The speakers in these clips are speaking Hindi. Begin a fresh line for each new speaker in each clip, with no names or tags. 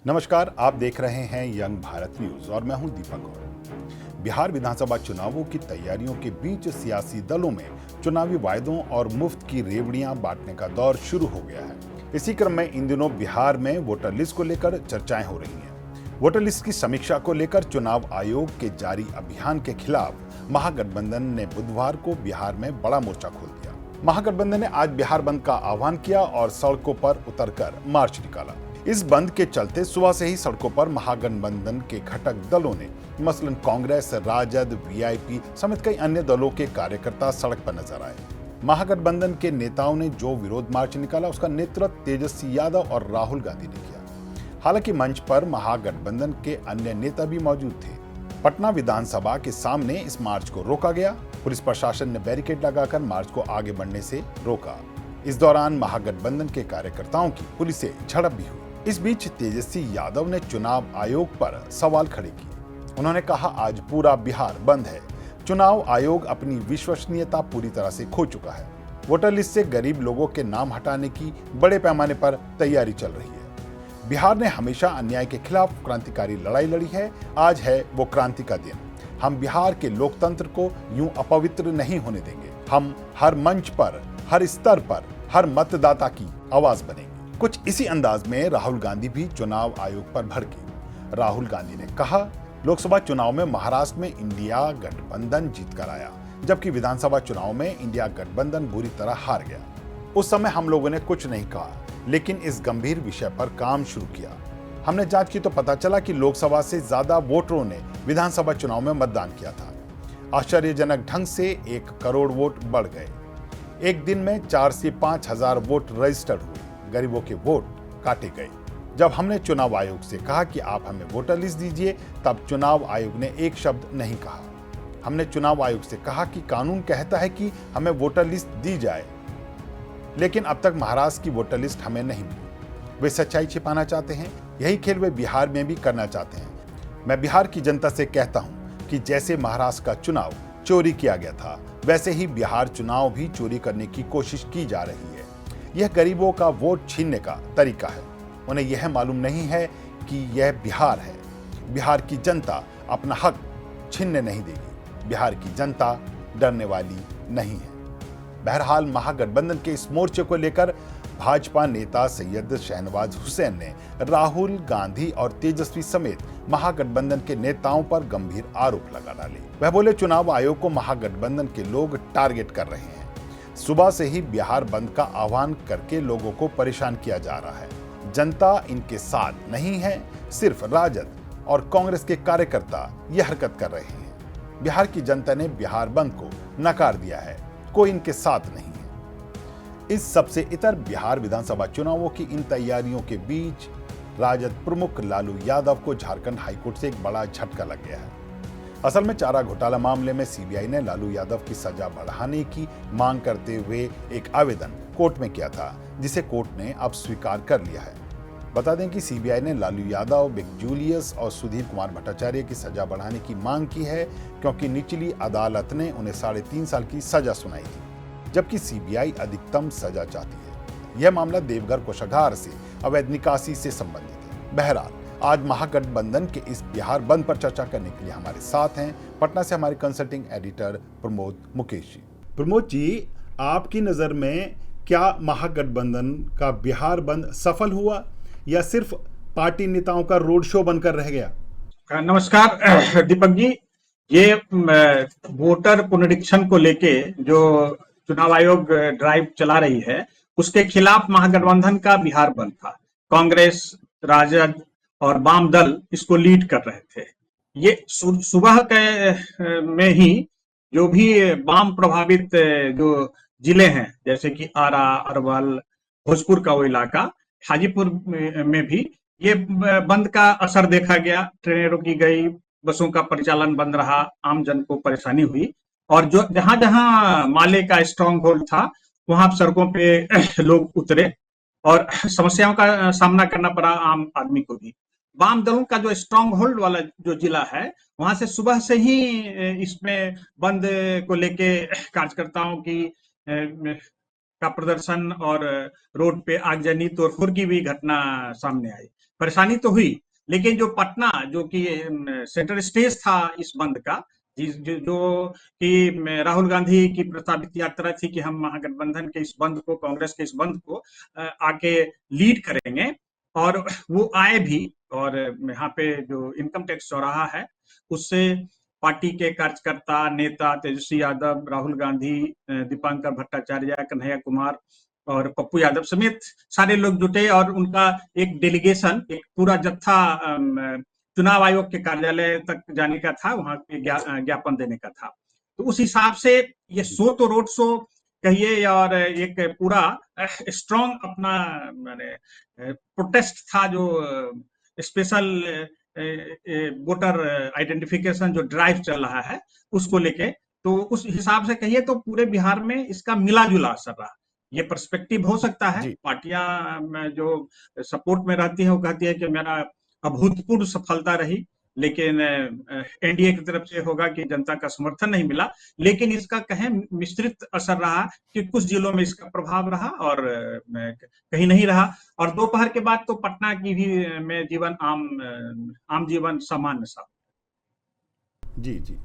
नमस्कार, आप देख रहे हैं यंग भारत न्यूज और मैं हूं दीपक गौड़। बिहार विधानसभा चुनावों की तैयारियों के बीच सियासी दलों में चुनावी वायदों और मुफ्त की रेवड़ियां बांटने का दौर शुरू हो गया है। इसी क्रम में इन दिनों बिहार में वोटर लिस्ट को लेकर चर्चाएं हो रही हैं। वोटर लिस्ट की समीक्षा को लेकर चुनाव आयोग के जारी अभियान के खिलाफ महागठबंधन ने बुधवार को बिहार में बड़ा मोर्चा खोल दिया। महागठबंधन ने आज बिहार बंद का आह्वान किया और सड़कों पर उतरकर मार्च निकाला। इस बंद के चलते सुबह से ही सड़कों पर महागठबंधन के घटक दलों ने मसलन कांग्रेस, राजद, वीआईपी समेत कई अन्य दलों के कार्यकर्ता सड़क पर नजर आए। महागठबंधन के नेताओं ने जो विरोध मार्च निकाला उसका नेतृत्व तेजस्वी यादव और राहुल गांधी ने किया। हालांकि मंच पर महागठबंधन के अन्य नेता भी मौजूद थे। पटना विधानसभा के सामने इस मार्च को रोका गया। पुलिस प्रशासन ने बैरिकेड लगाकर मार्च को आगे बढ़ने से रोका। इस दौरान महागठबंधन के कार्यकर्ताओं की पुलिस से झड़प भी हुई। इस बीच तेजस्वी यादव ने चुनाव आयोग पर सवाल खड़े किए। उन्होंने कहा, आज पूरा बिहार बंद है। चुनाव आयोग अपनी विश्वसनीयता पूरी तरह से खो चुका है। वोटर लिस्ट से गरीब लोगों के नाम हटाने की बड़े पैमाने पर तैयारी चल रही है। बिहार ने हमेशा अन्याय के खिलाफ क्रांतिकारी लड़ाई लड़ी है। आज है वो क्रांति का दिन। हम बिहार के लोकतंत्र को यूं अपवित्र नहीं होने देंगे। हम हर मंच पर, हर स्तर पर, हर मतदाता की आवाज बनेंगे। कुछ इसी अंदाज में राहुल गांधी भी चुनाव आयोग पर भड़के। राहुल गांधी ने कहा, लोकसभा चुनाव में महाराष्ट्र में इंडिया गठबंधन जीतकर आया, जबकि विधानसभा चुनाव में इंडिया गठबंधन बुरी तरह हार गया। उस समय हम लोगों ने कुछ नहीं कहा, लेकिन इस गंभीर विषय पर काम शुरू किया। हमने जांच की तो पता चला कि लोकसभा से ज्यादा वोटरों ने विधानसभा चुनाव में मतदान किया था। आश्चर्यजनक ढंग से 1 करोड़ वोट बढ़ गए। एक दिन में 4 से 5 हजार वोट रजिस्टर्ड हुए। गरीबों के वोट काटे गए। जब हमने चुनाव आयोग से कहा कि आप हमें वोटर लिस्ट दीजिए, तब चुनाव आयोग ने एक शब्द नहीं कहा। हमने चुनाव आयोग से कहा कि कानून कहता है कि हमें वोटर लिस्ट दी जाए, लेकिन अब तक महाराष्ट्र की वोटर लिस्ट हमें नहीं मिली। वे सच्चाई छिपाना चाहते हैं। यही खेल वे बिहार में भी करना चाहते हैं। मैं बिहार की जनता से कहता हूं कि जैसे महाराष्ट्र का चुनाव चोरी किया गया था, वैसे ही बिहार चुनाव भी चोरी करने की कोशिश की जा रही है। यह गरीबों का वोट छीनने का तरीका है। उन्हें यह मालूम नहीं है कि यह बिहार है। बिहार की जनता अपना हक छीनने नहीं देगी। बिहार की जनता डरने वाली नहीं है। बहरहाल महागठबंधन के इस मोर्चे को लेकर भाजपा नेता सैयद शहनवाज हुसैन ने राहुल गांधी और तेजस्वी समेत महागठबंधन के नेताओं पर गंभीर आरोप लगा डाले। वह बोले, चुनाव आयोग को महागठबंधन के लोग टारगेट कर रहे हैं। सुबह से ही बिहार बंद का आह्वान करके लोगों को परेशान किया जा रहा है। जनता इनके साथ नहीं है। सिर्फ राजद और कांग्रेस के कार्यकर्ता यह हरकत कर रहे हैं। बिहार की जनता ने बिहार बंद को नकार दिया है। कोई इनके साथ नहीं है। इस सबसे इतर बिहार विधानसभा चुनावों की इन तैयारियों के बीच राजद प्रमुख लालू यादव को झारखंड हाईकोर्ट से एक बड़ा झटका लग गया है। असल में चारा घोटाला मामले में सीबीआई ने लालू यादव की सजा बढ़ाने की मांग करते हुए एक आवेदन कोर्ट में किया था, जिसे कोर्ट ने अब स्वीकार कर लिया है। बता दें कि सीबीआई ने लालू यादव, बिग जूलियस और सुधीर कुमार भट्टाचार्य की सजा बढ़ाने की मांग की है, क्योंकि निचली अदालत ने उन्हें 3.5 साल की सजा सुनाई थी, जबकि सीबीआई अधिकतम सजा चाहती है। यह मामला देवघर कोषागार से अवैध निकासी से संबंधित है। बहरहाल, आज महागठबंधन के इस बिहार बंद पर चर्चा करने के लिए हमारे साथ हैं पटना से हमारे कंसल्टिंग एडिटर प्रमोद मुकेश जी। प्रमोद जी, आपकी नजर में क्या महागठबंधन का बिहार बंद सफल हुआ या सिर्फ पार्टी नेताओं का रोड शो बनकर रह गया?
नमस्कार दीपक जी। ये वोटर पुनरीक्षण को लेके जो चुनाव आयोग ड्राइव चला रही है, उसके खिलाफ महागठबंधन का बिहार बंद था। कांग्रेस, राजद और वाम दल इसको लीड कर रहे थे। ये सुबह के में ही जो भी वाम प्रभावित जो जिले हैं, जैसे कि आरा, अरवल, भोजपुर का वो इलाका, हाजीपुर में भी ये बंद का असर देखा गया। ट्रेनें रोकी गई, बसों का परिचालन बंद रहा, आम जन को परेशानी हुई। और जो जहां जहां माले का स्ट्रांग होल्ड था, वहां सड़कों पे लोग उतरे और समस्याओं का सामना करना पड़ा आम आदमी को भी। वाम दलों का जो स्ट्रांग होल्ड वाला जो जिला है, वहां से सुबह से ही इसमें बंद को लेके कार्यकर्ताओं की का प्रदर्शन और रोड पे आगजनी, तोड़फोड़ की भी घटना सामने आई। परेशानी तो हुई, लेकिन जो पटना जो कि सेंटर स्टेज था इस बंद का, जो कि राहुल गांधी की प्रस्तावित यात्रा थी कि हम महागठबंधन के इस बंद को, कांग्रेस के इस बंद को आके लीड करेंगे, और वो आए भी। और यहाँ पे जो इनकम टैक्स चौराहा है उससे पार्टी के कार्यकर्ता, नेता तेजस्वी यादव, राहुल गांधी, दीपांकर भट्टाचार्य, कन्हैया कुमार और पप्पू यादव समेत सारे लोग जुटे, और उनका एक डेलीगेशन, एक पूरा जत्था चुनाव आयोग के कार्यालय तक जाने का था, वहां पे ज्ञापन देने का था। तो उस हिसाब से ये शो तो रोड शो कहिए, और एक पूरा स्ट्रॉन्ग अपना मैंने प्रोटेस्ट था, जो स्पेशल वोटर आइडेंटिफिकेशन जो ड्राइव चल रहा है उसको लेके। तो उस हिसाब से कहिए तो पूरे बिहार में इसका मिला जुला असर रहा। ये पर्सपेक्टिव हो सकता है,
जी
पार्टियां जो सपोर्ट में रहती हैं वो कहती है कि मेरा अभूतपूर्व सफलता रही, लेकिन एनडीए की तरफ से होगा कि जनता का समर्थन नहीं मिला। लेकिन इसका कहें मिश्रित असर रहा, कि कुछ जिलों में इसका प्रभाव रहा और कहीं नहीं रहा। और दोपहर के बाद तो पटना की भी में जीवन आम जीवन सामान्य सा।
जी जी।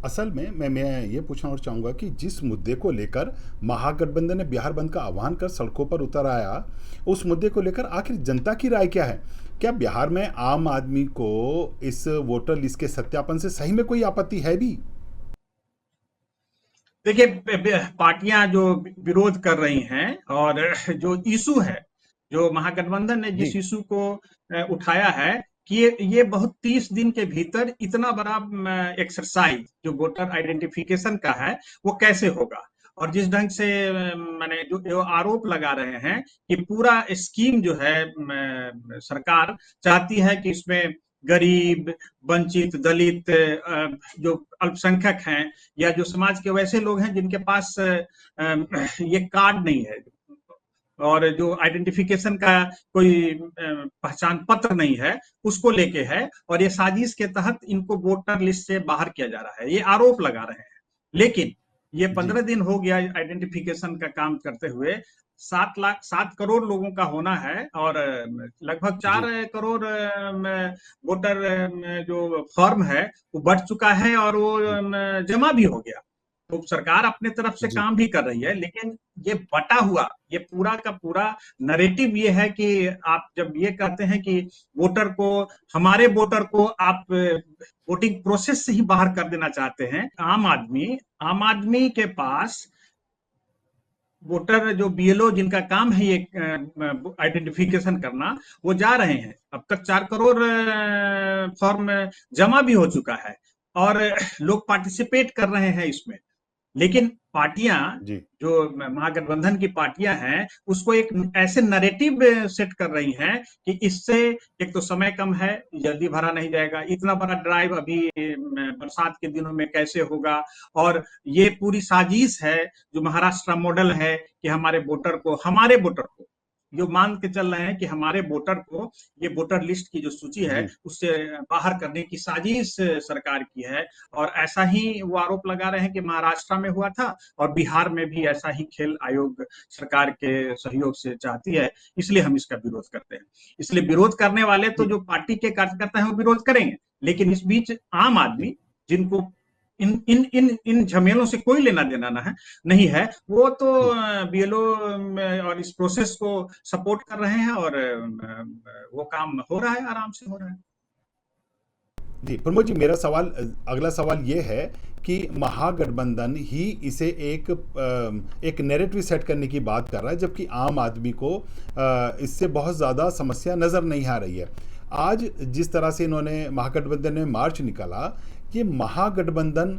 असल में मैं ये पूछना और चाहूँगा कि जिस मुद्दे को लेकर महागठबंधन ने बिहार बंद का आह्वान कर सड़कों पर उतर आया, उस मुद्दे को लेकर आखिर जनता की राय क्या है? क्या बिहार में आम आदमी को इस वोटर लिस्ट के सत्यापन से सही में कोई आपत्ति है भी?
देखिए, पार्टियां जो विरोध कर रही हैं, और जो इशू है, जो महागठबंधन ने जिस
जी
इशू को उठाया है कि ये बहुत 30 दिन के भीतर इतना बड़ा एक्सरसाइज जो वोटर आइडेंटिफिकेशन का है वो कैसे होगा। और जिस ढंग से मैंने जो आरोप लगा रहे हैं कि पूरा स्कीम जो है सरकार चाहती है कि इसमें गरीब, वंचित, दलित, जो अल्पसंख्यक हैं, या जो समाज के वैसे लोग हैं जिनके पास ये कार्ड नहीं है, और जो आइडेंटिफिकेशन का कोई पहचान पत्र नहीं है, उसको लेके है, और ये साजिश के तहत इनको वोटर लिस्ट से बाहर किया जा रहा है, ये आरोप लगा रहे हैं। लेकिन ये
जी
15 दिन हो गया आइडेंटिफिकेशन का काम करते हुए। 7 करोड़ लोगों का होना है, और लगभग चार
जी
करोड़ वोटर जो फॉर्म है वो बढ़ चुका है, और वो
जी
जमा भी हो गया। तो सरकार अपने तरफ से
जी
काम भी कर रही है, लेकिन ये बटा हुआ, ये पूरा का पूरा नरेटिव ये है कि आप जब ये कहते हैं कि वोटर को, हमारे वोटर को आप वोटिंग प्रोसेस से ही बाहर कर देना चाहते हैं। आम आदमी के पास वोटर जो बीएलओ जिनका काम है ये आइडेंटिफिकेशन करना, वो जा रहे हैं। अब तक 4 करोड़ फॉर्म जमा भी हो चुका है, और लोग पार्टिसिपेट कर रहे हैं इसमें। लेकिन पार्टियां,
जी
जो महागठबंधन की पार्टियां हैं, उसको एक ऐसे नैरेटिव सेट कर रही हैं कि इससे एक तो समय कम है, जल्दी भरा नहीं जाएगा, इतना बड़ा ड्राइव अभी बरसात के दिनों में कैसे होगा, और ये पूरी साजिश है जो महाराष्ट्र मॉडल है कि हमारे वोटर को जो मान के चल रहे हैं कि हमारे वोटर को, ये वोटर लिस्ट की जो सूची है
जी
उससे बाहर करने की साजिश सरकार की है। और ऐसा ही वो आरोप लगा रहे हैं कि महाराष्ट्र में हुआ था, और बिहार में भी ऐसा ही खेल आयोग सरकार के सहयोग से चाहती है, इसलिए हम इसका विरोध करते हैं। इसलिए विरोध करने वाले तो
जी
जो पार्टी के कार्यकर्ता हैं वो विरोध करेंगे, लेकिन इस बीच आम
जी
आदमी, जिनको इन इन इन इन झमेलों से कोई लेना देना ना है, नहीं है, वो तो
जी
बीएलओ और इस प्रोसेस को सपोर्ट कर रहे हैं, और वो काम हो रहा है, आराम से हो रहा है।
जी प्रमोद जी, मेरा सवाल, अगला सवाल ये है कि महागठबंधन ही इसे एक नैरेटिव सेट करने की बात कर रहा है, जबकि आम आदमी को इससे बहुत ज़्यादा समस्या नज़र नहीं आ रही है। आज जिस तरह से इन्होंने, महागठबंधन ने मार्च निकाला, ये महागठबंधन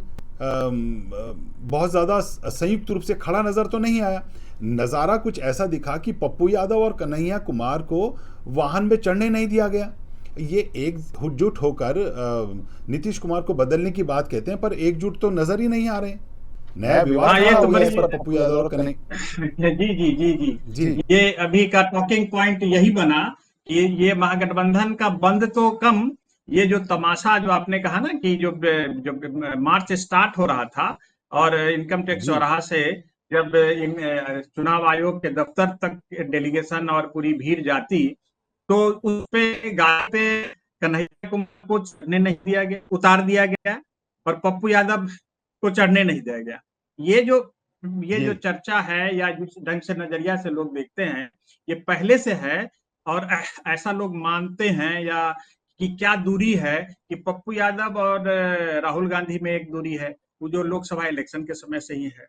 बहुत ज़्यादा संयुक्त रूप से खड़ा नज़र तो नहीं आया। नज़ारा कुछ ऐसा दिखा कि पप्पू यादव और कन्हैया कुमार को वाहन में चढ़ने नहीं दिया गया। ये एकजुट होकर नीतीश कुमार को बदलने की बात कहते हैं, पर एकजुट तो नजर ही नहीं आ रहे। नया विवाद
हाँ, ये
खड़ा
तो
हो गया
बड़ी
इस पर पप्पू यादव और कन्हैया।
जी जी जी
जी
जी, ये अभी का टॉकिंग पॉइंट यही बना कि ये महागठबंधन का बंद तो कम, ये जो तमाशा जो आपने कहा ना कि जो मार्च स्टार्ट हो रहा था, और इनकम टैक्स
जी
चौराहा से जब इन चुनाव आयोग के दफ्तर तक डेलीगेशन और पूरी भीड़ जाती, तो उस पे गाड़ी पे कन्हैया कुमार को चढ़ने नहीं दिया गया, उतार दिया गया, और पप्पू यादव को चढ़ने नहीं दिया गया। ये जो ये जो
जी
चर्चा है, या जिस ढंग से नजरिया से लोग देखते हैं, ये पहले से है। और ऐसा लोग मानते हैं, या कि क्या दूरी है, कि पप्पू यादव और राहुल गांधी में एक दूरी है, वो जो लोकसभा इलेक्शन के समय से ही है।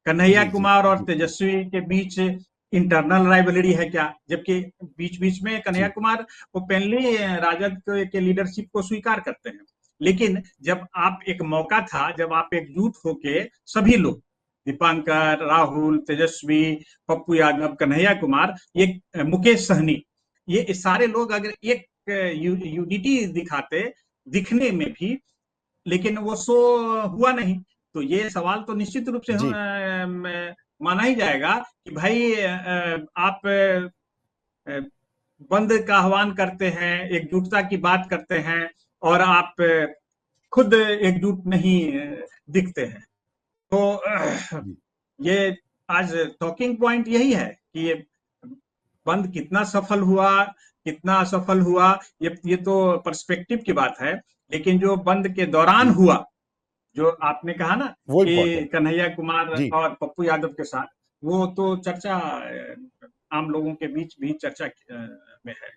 कन्हैया
जी जी
कुमार और
जी जी
तेजस्वी के बीच इंटरनल राइवलरी है क्या? जबकि बीच बीच में कन्हैया
जी
कुमार ओपनली राजद के लीडरशिप को स्वीकार करते हैं। लेकिन जब आप एक मौका था, जब आप एकजुट होके सभी लोग, दीपांकर, राहुल, तेजस्वी, पप्पू यादव, कन्हैया कुमार, ये मुकेश सहनी, ये सारे लोग अगर एक यूनिटी दिखाते दिखने में भी, लेकिन वो शो हुआ नहीं। तो ये सवाल तो निश्चित रूप से
जी
माना ही जाएगा कि भाई आप बंद का आह्वान करते हैं, एकजुटता की बात करते हैं, और आप खुद एकजुट नहीं दिखते हैं। तो
जी
ये आज टॉकिंग पॉइंट यही है कि ये बंद कितना सफल हुआ, कितना असफल हुआ, ये तो पर्सपेक्टिव की बात है। लेकिन जो बंद के दौरान
जी
हुआ, जो आपने कहा ना
वो
कि
इम्पोर्टेंट है।
कन्हैया कुमार
जी
और पप्पू यादव के साथ, वो तो चर्चा आम लोगों के बीच भी चर्चा में है।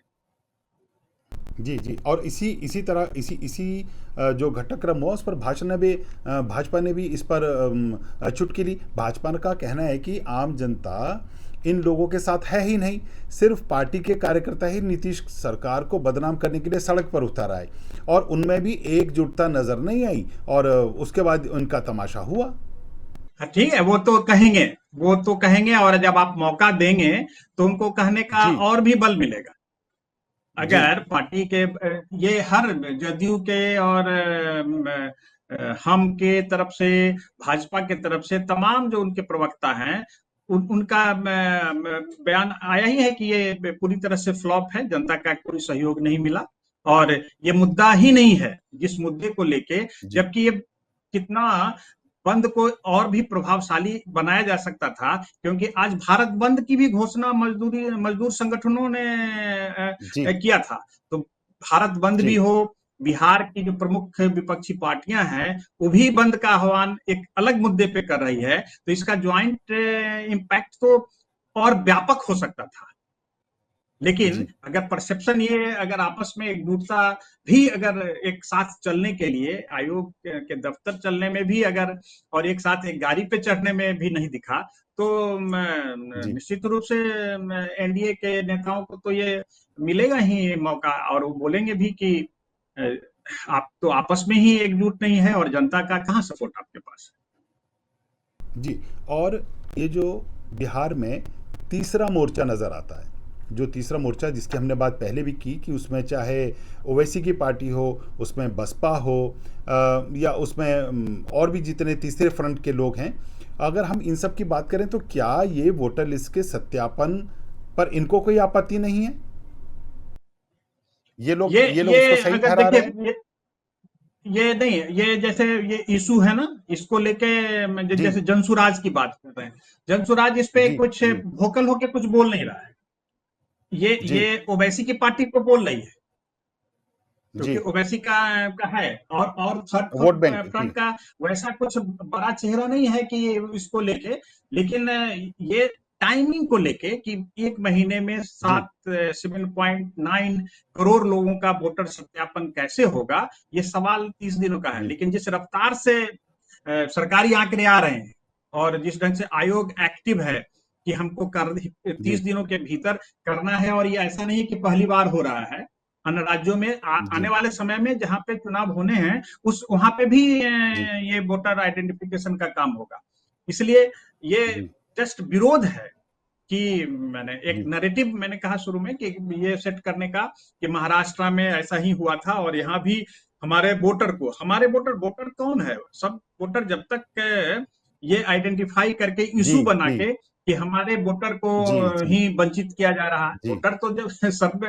जी जी और इसी इसी तरह इसी इसी जो घटनाक्रम हुआ उस पर भाजपा ने भी इस पर चुटकी ली। भाजपा का कहना है कि आम जनता इन लोगों के साथ है ही नहीं, सिर्फ पार्टी के कार्यकर्ता ही नीतीश सरकार को बदनाम करने के लिए सड़क पर उतारा है, और उनमें भी एकजुटता नजर नहीं आई, और उसके बाद उनका तमाशा हुआ।
हाँ, ठीक है, वो तो कहेंगे, और जब आप मौका देंगे तो उनको कहने का
जी
और भी बल मिलेगा।
जी
अगर पार्टी के ये हर जदयू के और हम के तरफ से, भाजपा के तरफ से, तमाम जो उनके प्रवक्ता हैं, उनका बयान आया ही है कि ये पूरी तरह से फ्लॉप है, जनता का कोई सहयोग नहीं मिला, और ये मुद्दा ही नहीं है जिस मुद्दे को लेके।
जी
जबकि ये कितना बंद को और भी प्रभावशाली बनाया जा सकता था, क्योंकि आज भारत बंद की भी घोषणा मजदूर संगठनों ने
जी
किया था। तो भारत बंद भी
जी
हो, बिहार की जो प्रमुख विपक्षी पार्टियां हैं वो भी बंद का आह्वान एक अलग मुद्दे पे कर रही है, तो इसका ज्वाइंट इम्पैक्ट तो और व्यापक हो सकता था। लेकिन
जी
अगर परसेप्शन ये, अगर आपस में एकजुटता भी, अगर एक साथ चलने के लिए, आयोग के दफ्तर चलने में भी अगर, और एक साथ एक गाड़ी पे चढ़ने में भी नहीं दिखा, तो
जी
निश्चित रूप से एनडीए के नेताओं को तो ये मिलेगा ही मौका, और वो बोलेंगे भी कि अ, आप तो आपस में ही एकजुट नहीं है, और जनता का कहाँ सपोर्ट आपके पास
जी और ये जो बिहार में तीसरा मोर्चा नज़र आता है, जो तीसरा मोर्चा जिसकी हमने बात पहले भी की कि उसमें चाहे ओवैसी की पार्टी हो, उसमें बसपा हो, या उसमें और भी जितने तीसरे फ्रंट के लोग हैं, अगर हम इन सब की बात करें तो क्या ये वोटर लिस्ट के सत्यापन पर इनको कोई आपत्ति नहीं है? ये लोग
ये
उसको सही
अगर
ठहरा
देखिए,
रहे हैं।
ये नहीं, ये जैसे ये इशू है ना, इसको लेके
जी
जैसे जनसुराज की बात कर रहे हैं, जनसुराज इस पे
जी
कुछ
जी
वोकल होके कुछ बोल नहीं रहा है।
जी
ये ओवैसी की पार्टी को बोल रही है,
जी
क्योंकि ओवैसी का है, और थर्ड
वोट बैंक
फ्रंट
जी
का वैसा कुछ बड़ा चेहरा नहीं है कि इसको लेके। लेकिन ये टाइमिंग को लेके कि एक महीने में
जी
7.9 करोड़ लोगों का वोटर सत्यापन कैसे होगा, ये सवाल 30 दिनों का है।
जी
लेकिन जिस रफ्तार से सरकारी आंकड़े आ रहे हैं, और जिस ढंग से आयोग एक्टिव है कि हमको कर
जी
30 दिनों के भीतर करना है, और ये ऐसा नहीं कि पहली बार हो रहा है, अन्य राज्यों में आने
जी
वाले समय में जहां पे चुनाव होने हैं, उस वहां पे भी
जी
ये वोटर आइडेंटिफिकेशन का काम होगा। इसलिए ये
जी
जस्ट विरोध है कि मैंने एक
जी
नैरेटिव, मैंने कहा शुरू में कि ये सेट करने का कि महाराष्ट्र में ऐसा ही हुआ था, और यहाँ भी हमारे वोटर वोटर कौन है, सब वोटर जब तक ये आइडेंटिफाई करके
जी
इशू बना
जी
के कि हमारे वोटर को
जी जी
ही वंचित किया जा रहा है,
जी
वोटर तो जब सब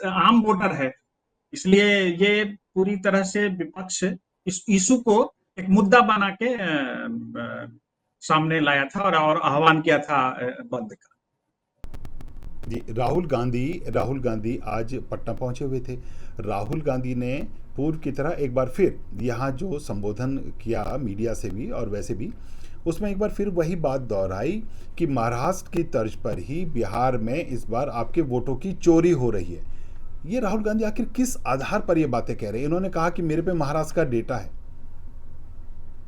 आम वोटर है। इसलिए ये पूरी तरह से विपक्ष इस इशू को एक मुद्दा बना के सामने लाया था, और आह्वान किया था बंद का।
जी, राहुल गांधी आज पटना पहुंचे हुए थे। राहुल गांधी ने पूर्व की तरह एक बार फिर यहाँ जो संबोधन किया मीडिया से भी और वैसे भी, उसमें एक बार फिर वही बात दोहराई कि महाराष्ट्र की तर्ज पर ही बिहार में इस बार आपके वोटों की चोरी हो रही है। ये राहुल गांधी आखिर किस आधार पर ये बातें कह रहे हैं? इन्होंने कहा कि मेरे पे महाराष्ट्र का डेटा है,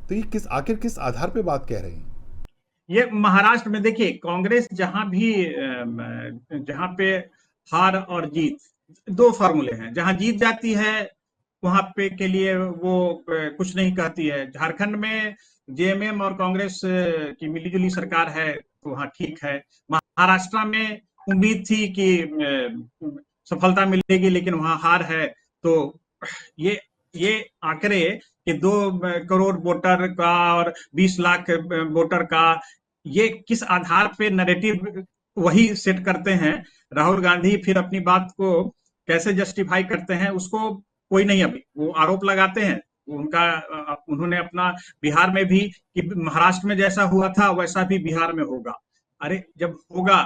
तो ये किस आधार पे बात कह रहे हैं?
ये महाराष्ट्र में देखिए, कांग्रेस जहां पे हार और जीत दो फॉर्मूले हैं। जहां जीत जाती है वहां पे के लिए वो कुछ नहीं कहती है। झारखंड में जेएमएम और कांग्रेस की मिलीजुली सरकार है तो वहां ठीक है। महाराष्ट्र में उम्मीद थी कि सफलता मिलेगी, लेकिन वहां हार है। तो ये ये आंकड़े कि 2 करोड़ वोटर का और 20 लाख वोटर का, ये किस आधार पे नैरेटिव वही सेट करते हैं। राहुल गांधी फिर अपनी बात को कैसे जस्टिफाई करते हैं उसको कोई नहीं, अभी वो आरोप लगाते हैं। उन्होंने अपना बिहार में भी कि महाराष्ट्र में जैसा हुआ था वैसा भी बिहार में होगा। अरे जब होगा,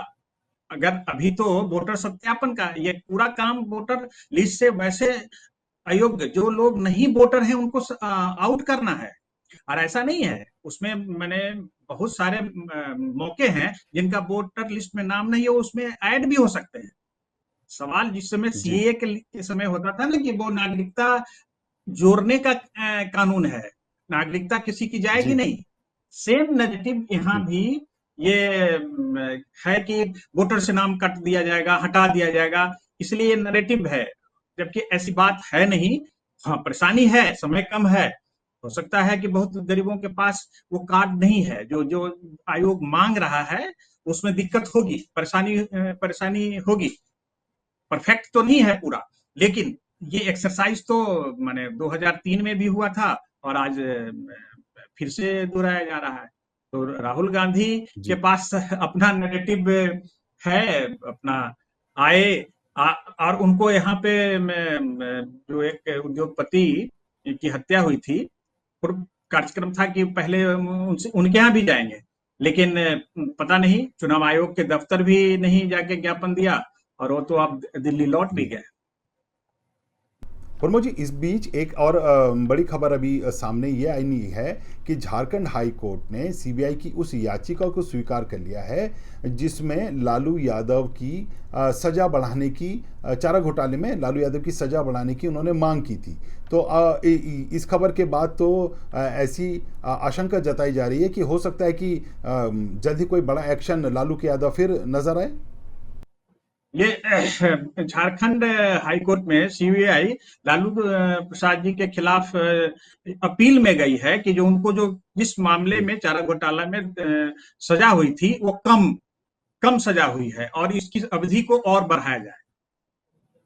अगर अभी तो वोटर सत्यापन का ये पूरा काम वोटर लिस्ट से वैसे अयोग्य जो लोग नहीं वोटर हैं उनको आउट करना है। और ऐसा नहीं है, उसमें मैंने बहुत सारे मौके हैं जिनका वोटर लिस्ट में नाम नहीं है, उसमें ऐड भी हो सकते हैं। सवाल जिस समय
जी
सीए के समय होता था ना कि वो नागरिकता जोड़ने का कानून है, नागरिकता किसी की जाएगी
जी
नहीं। सेम नैरेटिव यहाँ
जी
भी ये है कि वोटर से नाम कट दिया जाएगा, हटा दिया जाएगा, इसलिए नैरेटिव है, जबकि ऐसी बात है नहीं। हाँ, परेशानी है, समय कम है, हो सकता है कि बहुत गरीबों के पास वो कार्ड नहीं है जो जो आयोग मांग रहा है, उसमें दिक्कत होगी, परेशानी होगी। परफेक्ट तो नहीं है पूरा, लेकिन ये एक्सरसाइज तो मैंने 2003 में भी हुआ था और आज फिर से दोहराया जा रहा है। तो राहुल गांधी के
जी
पास अपना नैरेटिव है, अपना आए और उनको यहाँ पे जो एक उद्योगपति की हत्या हुई थी, पूर्व कार्यक्रम था कि पहले उनसे उनके यहाँ भी जाएंगे, लेकिन पता नहीं, चुनाव आयोग के दफ्तर भी नहीं जाके ज्ञापन दिया और वो तो अब दिल्ली लौट भी
जी।
गए।
प्रमोद जी, इस बीच एक और बड़ी खबर अभी सामने ये आई है कि झारखंड हाई कोर्ट ने सीबीआई की उस याचिका को स्वीकार कर लिया है जिसमें लालू यादव की सजा बढ़ाने की, चारा घोटाले में लालू यादव की सजा बढ़ाने की उन्होंने मांग की थी। तो इस खबर के बाद तो ऐसी आशंका जताई जा रही है कि हो सकता है कि जल्द ही कोई बड़ा एक्शन लालू के यादव फिर नजर आए।
ये झारखंड हाई कोर्ट में सीबीआई लालू प्रसाद जी के खिलाफ अपील में गई है कि जो उनको जो जिस मामले
जी
में चारा घोटाला में सजा हुई थी वो कम कम सजा हुई है और इसकी अवधि को और बढ़ाया जाए।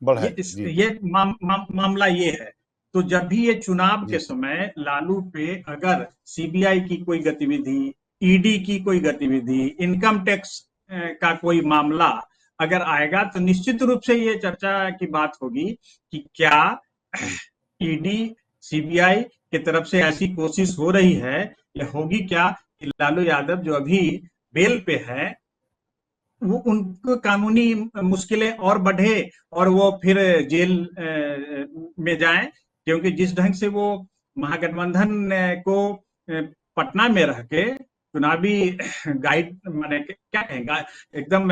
बढ़ा जी
ये मामला ये है। तो जब भी ये चुनाव के
जी
समय लालू पे अगर सीबीआई की कोई गतिविधि, ईडी की कोई गतिविधि, इनकम टैक्स का कोई मामला अगर आएगा तो निश्चित रूप से ये चर्चा की बात होगी कि क्या ईडी सीबीआई की तरफ से ऐसी कोशिश हो रही है या होगी क्या कि लालू यादव जो अभी बेल पे है वो उनको कानूनी मुश्किलें और बढ़े और वो फिर जेल में जाएं, क्योंकि जिस ढंग से वो महागठबंधन को पटना में रह के चुनावी गाइड माने क्या कहेंगे, एकदम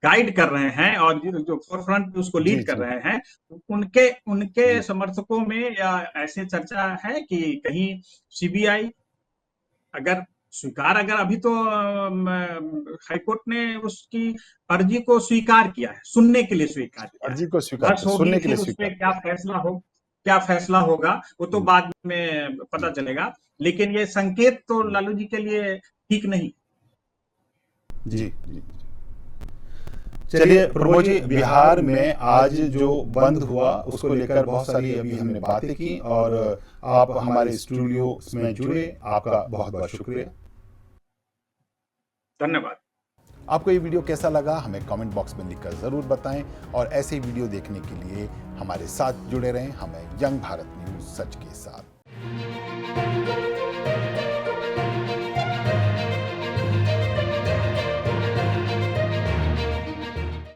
गाइड कर रहे हैं और जो फोरफ्रंट उसको
जी
लीड कर
जी
रहे हैं, उनके उनके
जी
समर्थकों में या ऐसे चर्चा है कि कहीं सीबीआई अगर अगर अभी तो हाईकोर्ट ने उसकी अर्जी को स्वीकार किया है, सुनने के लिए स्वीकार किया
अर्जी
है।
को स्वीकार
बहस
किया,
होगी
सुनने के लिए
फिर उस पर
स्वीकार किया।
क्या फैसला होगा वो तो
जी
बाद में पता
जी
चलेगा, लेकिन ये संकेत तो
जी
लालू जी के लिए ठीक नहीं।
जी जी। चलिए प्रमोद जी, बिहार में आज जो बंद हुआ उसको लेकर बहुत सारी अभी हमने बातें की और आप हमारे स्टूडियो में जुड़े, आपका बहुत बहुत शुक्रिया।
धन्यवाद।
आपको ये वीडियो कैसा लगा हमें कमेंट बॉक्स में लिखकर ज़रूर बताएं और ऐसे ही वीडियो देखने के लिए हमारे साथ जुड़े रहें। हमें यंग भारत न्यूज़ सच के साथ।